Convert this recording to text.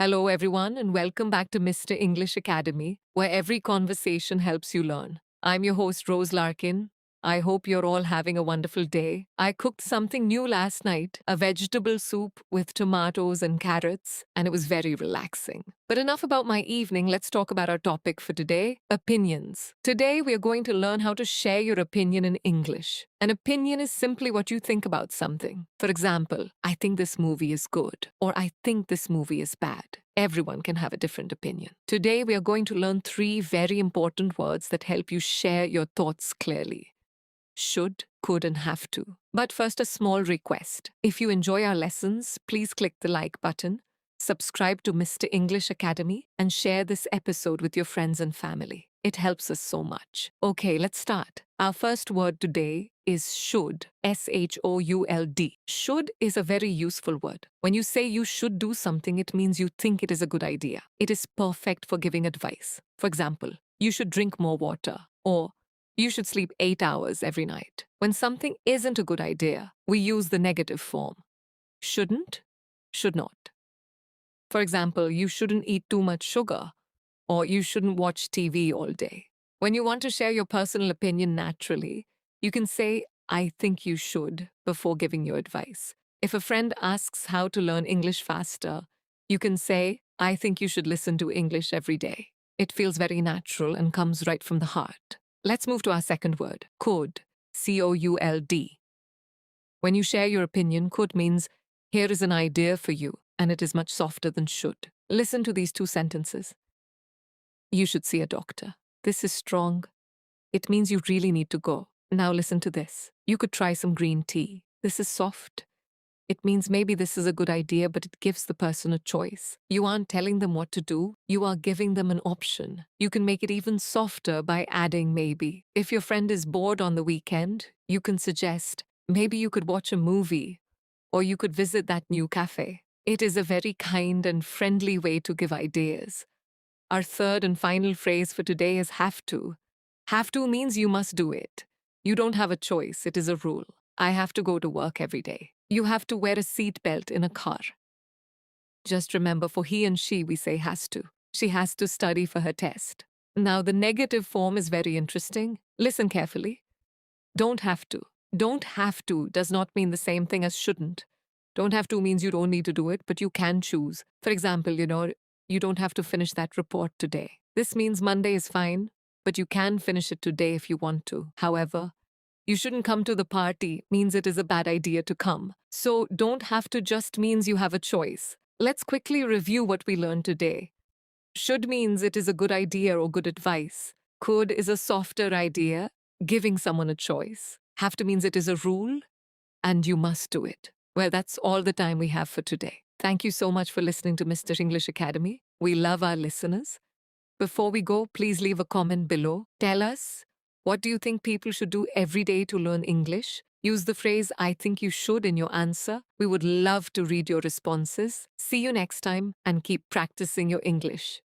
Hello, everyone, and welcome back to Mr. English Academy, where every conversation helps you learn. I'm your host, Rose Larkin. I hope you're all having a wonderful day. I cooked something new last night, a vegetable soup with tomatoes and carrots, and it was very relaxing. But enough about my evening, let's talk about our topic for today, opinions. Today, we are going to learn how to share your opinion in English. An opinion is simply what you think about something. For example, I think this movie is good, or I think this movie is bad. Everyone can have a different opinion. Today, we are going to learn 3 very important words that help you share your thoughts clearly. Should, could, and have to. But first, a small request. If you enjoy our lessons, please click the like button, subscribe to Mr. English Academy, and share this episode with your friends and family. It helps us so much. Okay, let's start. Our first word today is should, S-H-O-U-L-D. Should is a very useful word. When you say you should do something, it means you think it is a good idea. It is perfect for giving advice. For example, you should drink more water, or you should sleep 8 hours every night. When something isn't a good idea, we use the negative form. Shouldn't, should not. For example, you shouldn't eat too much sugar, or you shouldn't watch TV all day. When you want to share your personal opinion naturally, you can say, I think you should, before giving your advice. If a friend asks how to learn English faster, you can say, I think you should listen to English every day. It feels very natural and comes right from the heart. Let's move to our second word, could, C-O-U-L-D. When you share your opinion, could means, here is an idea for you, and it is much softer than should. Listen to these 2 sentences. You should see a doctor. This is strong. It means you really need to go. Now listen to this. You could try some green tea. This is soft. It means maybe this is a good idea, but it gives the person a choice. You aren't telling them what to do. You are giving them an option. You can make it even softer by adding maybe. If your friend is bored on the weekend, you can suggest, maybe you could watch a movie, or you could visit that new cafe. It is a very kind and friendly way to give ideas. Our third and final phrase for today is have to. Have to means you must do it. You don't have a choice. It is a rule. I have to go to work every day. You have to wear a seatbelt in a car. Just remember, for he and she, we say has to. She has to study for her test. Now, the negative form is very interesting. Listen carefully. Don't have to. Don't have to does not mean the same thing as shouldn't. Don't have to means you don't need to do it, but you can choose. For example, you don't have to finish that report today. This means Monday is fine, but you can finish it today if you want to. However, you shouldn't come to the party means it is a bad idea to come. So don't have to just means you have a choice. Let's quickly review what we learned today. Should means it is a good idea or good advice. Could is a softer idea, giving someone a choice. Have to means it is a rule, and you must do it. Well, that's all the time we have for today. Thank you so much for listening to Mr. English Academy. We love our listeners. Before we go, please leave a comment below. Tell us, what do you think people should do every day to learn English? Use the phrase, I think you should, in your answer. We would love to read your responses. See you next time, and keep practicing your English.